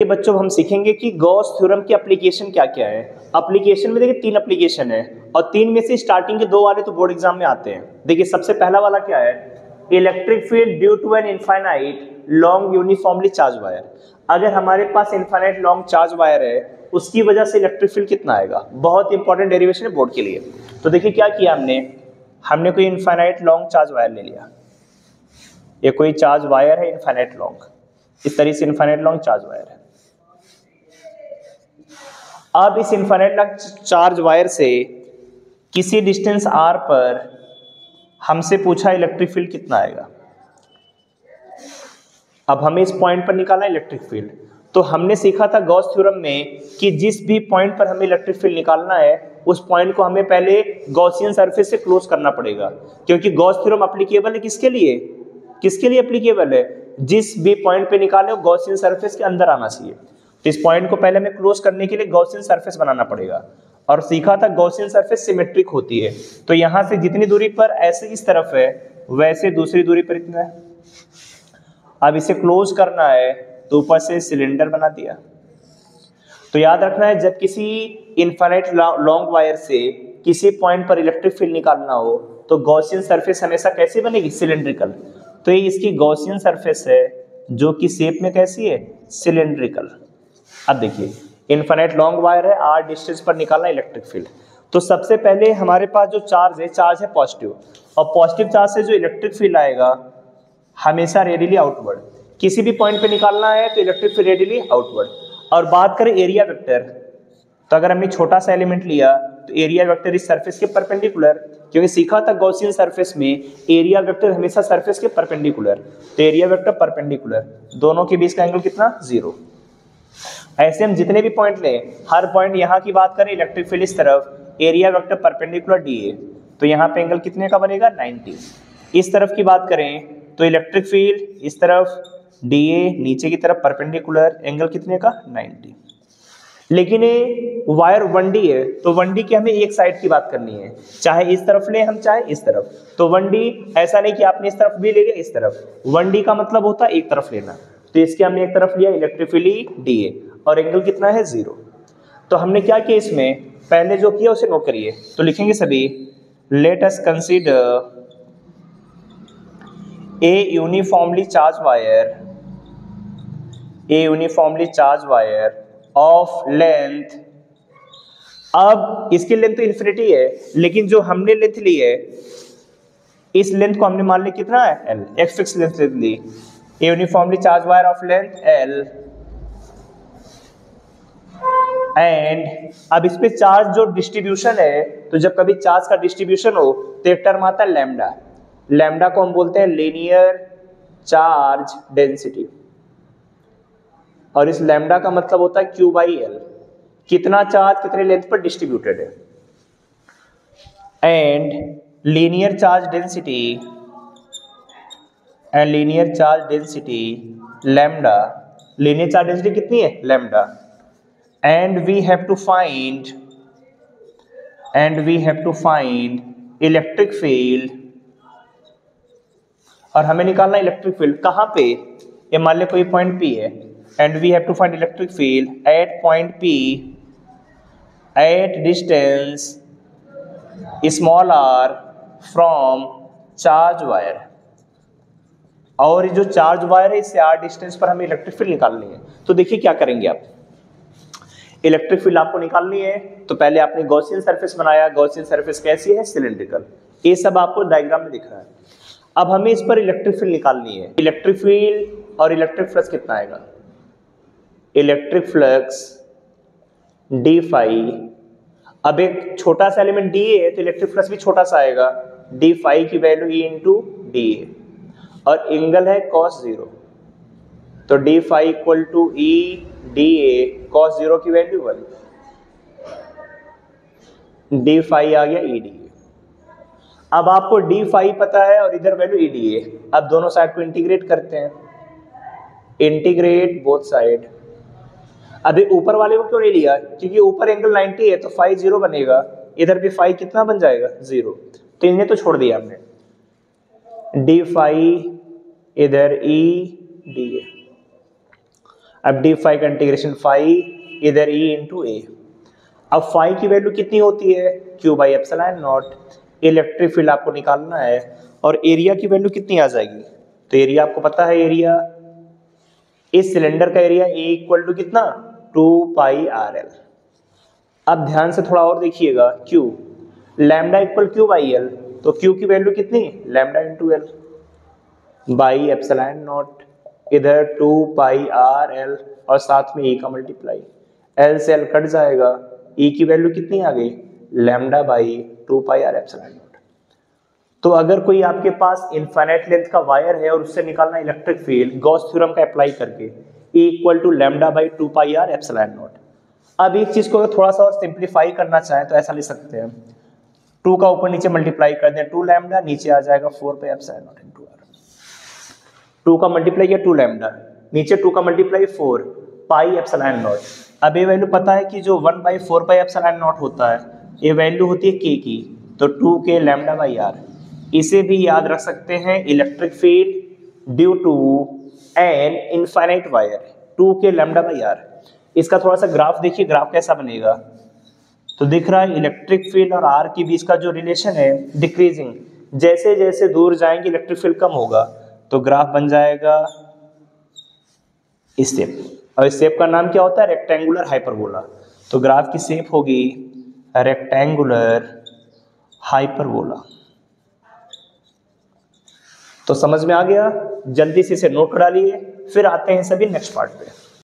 बच्चों हम सीखेंगे कि गॉस थ्योरम की एप्लीकेशन क्या क्या है। एप्लीकेशन में देखिए 3 एप्लीकेशन है और 3 में से स्टार्टिंग के 2 वाले तो बोर्ड एग्जाम में आते हैं। देखिए सबसे पहला वाला क्या है, electric field due to an infinite long uniformly charge wire. अगर हमारे पास इनफाइनाइट लॉन्ग चार्ज वायर है उसकी वजह से इलेक्ट्रिक फील्ड कितना आएगा, बहुत इंपॉर्टेंट डेरिवेशन है बोर्ड के लिए। तो देखिए क्या किया हमने कोई इनफाइनाइट लॉन्ग चार्ज वायर ले लिया, ये कोई चार्ज वायर है इनफाइनाइट लॉन्ग, इस तरह से इनफाइनाइट लॉन्ग चार्ज वायर है। अब इस इनफाइनाइट लॉन्ग चार्ज वायर से किसी डिस्टेंस r पर हमसे पूछा इलेक्ट्रिक फील्ड कितना आएगा। अब हमें इस पॉइंट पर निकालना है इलेक्ट्रिक फील्ड। तो हमने सीखा था गॉस थ्योरम में कि जिस भी पॉइंट पर हमें इलेक्ट्रिक फील्ड निकालना है उस पॉइंट को हमें पहले गॉसियन सरफेस से क्लोज करना पड़ेगा, क्योंकि गॉस थ्योरम एप्लीकेबल है किसके लिए एप्लीकेबल है, जिस भी पॉइंट पे निकाले वो गॉसियन सरफेस के अंदर आना चाहिए। तो इस पॉइंट को पहले हमें क्लोज करने के लिए गॉसियन सरफेस बनाना पड़ेगा। और सीखा था गॉसियन सरफेस सिमेट्रिक होती है, तो यहाँ से जितनी दूरी पर ऐसे इस तरफ है वैसे दूसरी दूरी पर इतना है। अब इसे क्लोज करना है तो ऊपर से सिलेंडर बना दिया। तो याद रखना है जब किसी इनफाइनाइट लॉन्ग वायर से किसी पॉइंट पर इलेक्ट्रिक फील्ड निकालना हो तो गॉसियन सरफेस हमेशा कैसी बनेगी, सिलेंड्रिकल। तो ये इसकी गॉसियन सरफेस है जो कि शेप में कैसी है, सिलेंड्रिकल। अब देखिए इनफाइनाइट लॉन्ग वायर है, r डिस्टेंस पर निकालना इलेक्ट्रिक फील्ड। तो सबसे पहले हमारे पास जो चार्ज है पॉजिटिव, और पॉजिटिव चार्ज से जो इलेक्ट्रिक फील्ड आएगा हमेशा रेडियली आउटवर्ड। किसी भी पॉइंट पे निकालना है तो इलेक्ट्रिक फील्ड रेडियली आउटवर्ड। और बात करें एरिया वेक्टर, तो अगर हमने छोटा सा एलिमेंट लिया तो एरिया वेक्टर इस सरफेस के परपेंडिकुलर, क्योंकि सीखा था गॉसियन सरफेस में एरिया वेक्टर हमेशा सरफेस के परपेंडिकुलर। तो एरिया वेक्टर परपेंडिकुलर, दोनों के बीच का एंगल कितना, 0। ऐसे हम जितने भी पॉइंट लें, हर पॉइंट यहाँ की बात करें इलेक्ट्रिक फील्ड इस तरफ, एरिया वेक्टर परपेंडिकुलर DA, तो यहाँ पे एंगल कितने का बनेगा, 90। इस तरफ की बात करें तो इलेक्ट्रिक फील्ड इस तरफ DA, नीचे की तरफ परपेंडिकुलर, एंगल कितने का, 90। लेकिन ये वायर 1D है तो 1D की हमें एक साइड की बात करनी है, चाहे इस तरफ ले हम चाहे इस तरफ। तो 1D ऐसा नहीं कि आपने इस तरफ भी ले लिया इस तरफ, 1D का मतलब होता है एक तरफ लेना। तो इसके हमने एक तरफ लिया इलेक्ट्रिक फील्ड DA और एंगल कितना है, 0। तो हमने क्या किया, इसमें पहले जो किया उसे नोट करिए। तो लिखेंगे सभी, let us consider a uniformly charged wire of length। अब इसकी लेंथ तो इन्फिनिटी है, लेकिन जो हमने लेंथ ली है इस लेंथ को हमने मान लिया कितना है, L, एक फिक्स लेंथ ले ली। a uniformly charged wire of length L, and अब इस पे चार्ज जो डिस्ट्रीब्यूशन है, तो जब कभी चार्ज का डिस्ट्रीब्यूशन हो तो एक टर्म आता है लैम्डा। लैम्डा को हम बोलते हैं लीनियर चार्ज डेंसिटी, और इस लैम्डा का मतलब होता है Q/L, कितना चार्ज कितने लेंथ पर डिस्ट्रीब्यूटेड है। And linear charge density lambda, linear charge density कितनी है, lambda. And we have to find electric field, और हमें निकालना इलेक्ट्रिक फील्ड कहाँ पे, ये मान ले कोई पॉइंट P है, and we have to find electric field at point P at distance small r from charge wire. और ये जो चार्ज वायर है इससे r डिस्टेंस पर हमें इलेक्ट्रिक फील्ड निकालनी है। तो देखिए क्या करेंगे आप, इलेक्ट्रिक फील्ड आपको निकालनी है तो पहले आपने गॉसियन सरफेस बनाया, गॉसियन सरफेस कैसी है, सिलेंड्रिकल, ये सब आपको डायग्राम में दिख रहा है। अब हमें इस पर इलेक्ट्रिक फील्ड निकालनी है। इलेक्ट्रिक फील्ड और इलेक्ट्रिक फ्लक्स कितना आएगा, इलेक्ट्रिक फ्लक्स d फाई। अब एक छोटा सा एलिमेंट d है तो इलेक्ट्रिक फ्लक्स भी छोटा सा आएगा, d फाई की value E into D A, और एंगल है cos 0, तो d phi equal to E dA, cos 0 की वैल्यू 1, d फाई आ गया E dA। अब आपको d फाई पता है और इधर वैल्यू E dA। अब दोनों साइड को इंटीग्रेट करते हैं, इंटीग्रेट बोथ साइड। अभी ऊपर वाले को क्यों नहीं लिया, क्योंकि ऊपर एंगल 90 है तो फाई 0 बनेगा, इधर भी फाई कितना बन जाएगा, 0। तो इन्हें तो छोड़ दिया हमने, d फाई इधर E dA। अब डी फाई का इंटीग्रेशन फाई इधर ई इंटू ए। अब फाई की वैल्यू कितनी होती है, Q by epsilon not. Electric field आपको निकालना है और एरिया की वैल्यू कितनी आ जाएगी, तो एरिया आपको पता है, एरिया इस सिलेंडर का एरिया ए इक्वल टू कितना 2 पाई आर एल। अब ध्यान से थोड़ा और देखिएगा, Q lambda equal Q by L, तो क्यू की वैल्यू कितनी lambda into L by epsilon not, इधर 2 पाई आर एल और साथ में ई का मल्टीप्लाई, एल से एल कट जाएगा, ई की वैल्यू कितनी आ गई lambda by 2 pi R epsilon naught. तो अगर कोई आपके पास इनफाइनाइट लेंथ का वायर है और उससे निकालना इलेक्ट्रिक फील्ड गॉस थ्योरम का अप्लाई करके, E equal to lambda by 2 pi R epsilon naught. अब एक चीज को अगर थोड़ा सा और सिंप्लीफाई करना चाहें तो ऐसा लिख सकते हैं, 2 का ऊपर नीचे मल्टीप्लाई कर दें 2 लैम्डा, नीचे आ जाएगा 4 pi epsilon naught into R. 2 का मल्टीप्लाई किया 2 लैम्डा, नीचे 2 का मल्टीप्लाई 4 पाई एप्सिलॉन नॉट। अब ये वैल्यू पता है कि जो 1 बाई 4 पाई एप्सिलॉन नॉट होता है ये वैल्यू होती है k की, तो 2 के लैम्डा बाई आर। इसे भी याद रख सकते हैं electric field due to an infinite wire 2 के लैम्डा बाई आर। इसका थोड़ा सा ग्राफ देखिए, ग्राफ कैसा बनेगा, तो दिख रहा है इलेक्ट्रिक फील्ड और आर के बीच का जो रिलेशन है डिक्रीजिंग, जैसे जैसे दूर जाएंगे इलेक्ट्रिक फील्ड कम होगा, तो ग्राफ बन जाएगा इस शेप। और इस शेप का नाम क्या होता है रेक्टेंगुलर हाइपरबोला। तो ग्राफ की शेप होगी रेक्टेंगुलर हाइपरबोला। तो समझ में आ गया, जल्दी से इसे नोट करा लिए, फिर आते हैं सभी नेक्स्ट पार्ट पे।